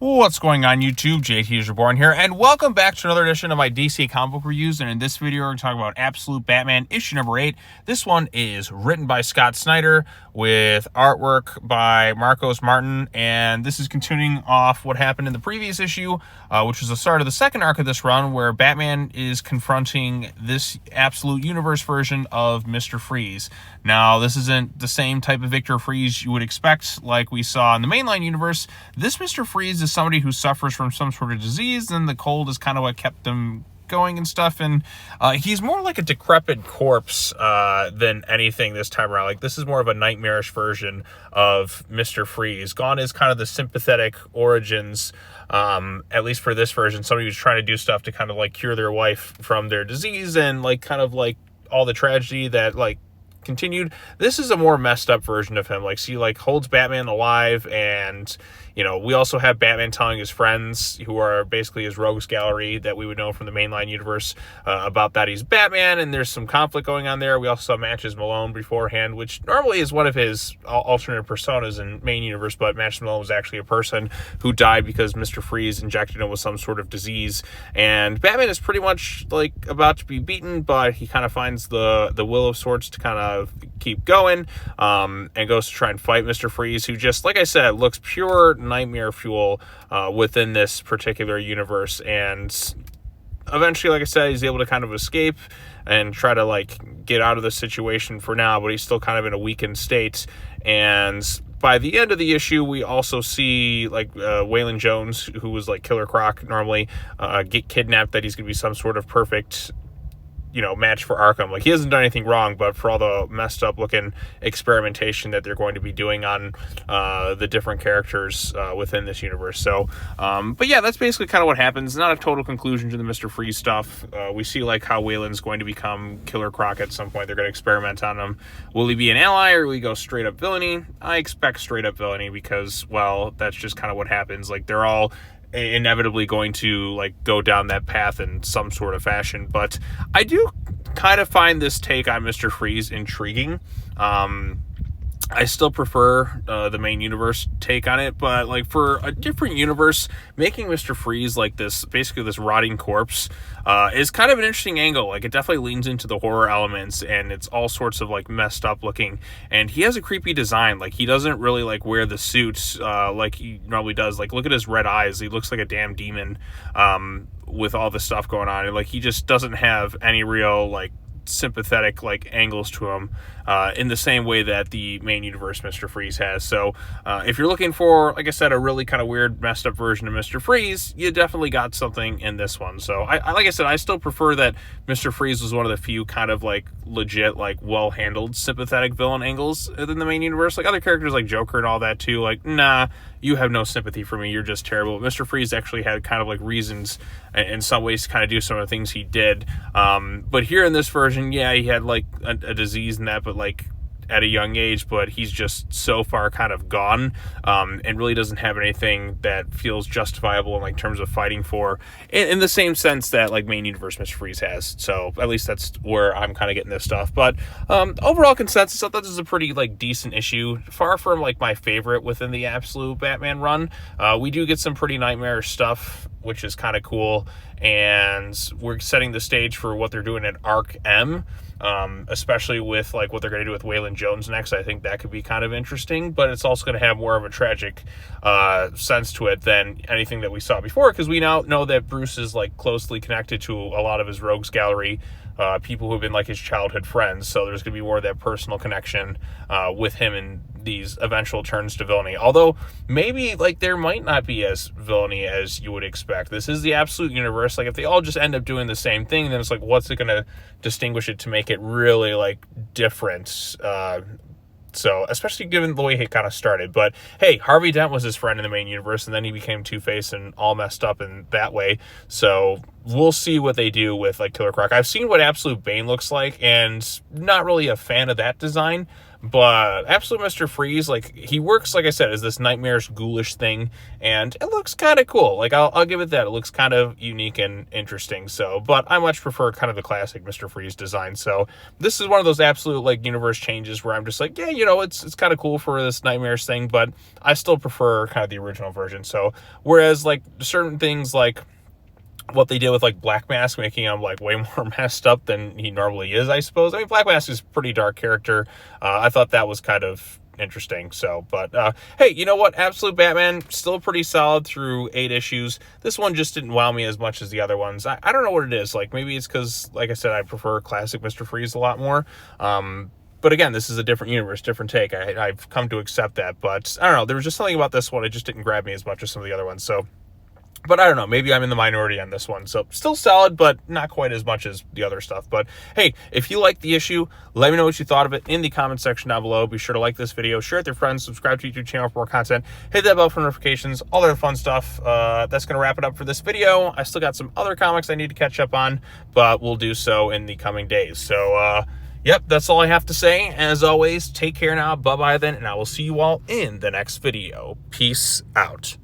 What's going on YouTube? JT is Reborn here, and welcome back to another edition of my DC comic book reviews. And in this video, we're going to talk about Absolute Batman issue number 8. This one is written by Scott Snyder with artwork by Marcos Martin, and this is continuing off what happened in the previous issue, which was the start of the second arc of this run, where Batman is confronting this Absolute Universe version of Mr. Freeze. Now, this isn't the same type of Victor Freeze you would expect like we saw in the mainline universe. This Mr. Freeze is somebody who suffers from some sort of disease, and the cold is kind of what kept them going and stuff, and he's more like a decrepit corpse than anything this time around. Like, this is more of a nightmarish version of Mr. Freeze. Gone is kind of the sympathetic origins, at least for this version. Somebody who's trying to do stuff to kind of like cure their wife from their disease, and like kind of like all the tragedy that like continued. This is a more messed up version of him. Like, see, like holds Batman alive, and you know, we also have Batman telling his friends, who are basically his rogues gallery that we would know from the mainline universe, about that he's Batman, and there's some conflict going on there. We also saw Matches Malone beforehand, which normally is one of his alternate personas in main universe, but Matches Malone was actually a person who died because Mr. Freeze injected him with some sort of disease. And Batman is pretty much like about to be beaten, but he kind of finds the will of sorts to kind of keep going, and goes to try and fight Mr. Freeze, who just, like I said, looks pure nightmare fuel within this particular universe. And eventually, like I said, he's able to kind of escape and try to like get out of the situation for now, but he's still kind of in a weakened state. And by the end of the issue, we also see like Waylon Jones, who was like Killer Croc normally, get kidnapped, that he's going to be some sort of perfect, you know, match for Arkham. Like, he hasn't done anything wrong, but for all the messed up looking experimentation that they're going to be doing on the different characters within this universe. So, but yeah, that's basically kind of what happens. Not a total conclusion to the Mr. Freeze stuff. We see like how Waylon's going to become Killer Croc at some point. They're going to experiment on him. Will he be an ally, or will he go straight up villainy? I expect straight up villainy, because, well, that's just kind of what happens. Like, they're all inevitably going to like go down that path in some sort of fashion. But I do kind of find this take on Mr. Freeze intriguing. I still prefer the main universe take on it, but like for a different universe, making Mr. Freeze like this, basically this rotting corpse, is kind of an interesting angle. Like, it definitely leans into the horror elements, and it's all sorts of like messed up looking, and he has a creepy design. Like, he doesn't really like wear the suits like he normally does. Like, look at his red eyes. He looks like a damn demon with all this stuff going on, and like he just doesn't have any real like sympathetic like angles to him in the same way that the main universe Mr. Freeze has. So if you're looking for, like I said, a really kind of weird messed up version of Mr. Freeze, you definitely got something in this one. So I like I said, I still prefer that Mr. Freeze was one of the few kind of like legit like well handled sympathetic villain angles in the main universe. Like, other characters like Joker and all that too, like, nah, you have no sympathy for me, you're just terrible. But Mr. Freeze actually had kind of like reasons in some ways to kind of do some of the things he did. But here in this version, yeah, he had like a disease and that, but like at a young age, but he's just so far kind of gone, and really doesn't have anything that feels justifiable in like terms of fighting for, in the same sense that like main universe Mr. Freeze has. So at least that's where I'm kind of getting this stuff. But overall consensus, I thought this is a pretty like decent issue. Far from like my favorite within the Absolute Batman run. We do get some pretty nightmarish stuff, which is kind of cool, and we're setting the stage for what they're doing at Ark M. Especially with like what they're going to do with Waylon Jones next. I think that could be kind of interesting, but it's also going to have more of a tragic sense to it than anything that we saw before, because we now know that Bruce is like closely connected to a lot of his rogues gallery, people who have been like his childhood friends. So there's going to be more of that personal connection with him in these eventual turns to villainy. Although maybe like there might not be as villainy as you would expect. This is the Absolute Universe. Like, if they all just end up doing the same thing, then it's like, what's it going to distinguish it to make it really like different? So, especially given the way he kind of started. But hey, Harvey Dent was his friend in the main universe, and then he became Two-Face and all messed up in that way. So we'll see what they do with like Killer Croc. I've seen what Absolute Bane looks like, and not really a fan of that design. But Absolute Mr. Freeze, like, he works, like I said, as this nightmarish, ghoulish thing, and it looks kind of cool. Like, I'll give it that. It looks kind of unique and interesting, so, but I much prefer kind of the classic Mr. Freeze design, so this is one of those absolute, like, universe changes where I'm just like, yeah, you know, it's kind of cool for this nightmarish thing, but I still prefer kind of the original version, so, whereas, like, certain things, like, what they did with like Black Mask, making him like way more messed up than he normally is, I suppose. I mean, Black Mask is a pretty dark character. I thought that was kind of interesting. So, but hey, you know what? Absolute Batman, still pretty solid through 8 issues. This one just didn't wow me as much as the other ones. I don't know what it is. Like, maybe it's because, like I said, I prefer classic Mr. Freeze a lot more. But again, this is a different universe, different take. I've come to accept that. But I don't know. There was just something about this one. It just didn't grab me as much as some of the other ones. So, but I don't know, maybe I'm in the minority on this one. So still solid, but not quite as much as the other stuff. But hey, if you like the issue, let me know what you thought of it in the comment section down below. Be sure to like this video, share it with your friends, subscribe to the YouTube channel for more content, hit that bell for notifications, all that fun stuff. That's going to wrap it up for this video. I still got some other comics I need to catch up on, but we'll do so in the coming days. So, yep, that's all I have to say. As always, take care now. Bye-bye then, and I will see you all in the next video. Peace out.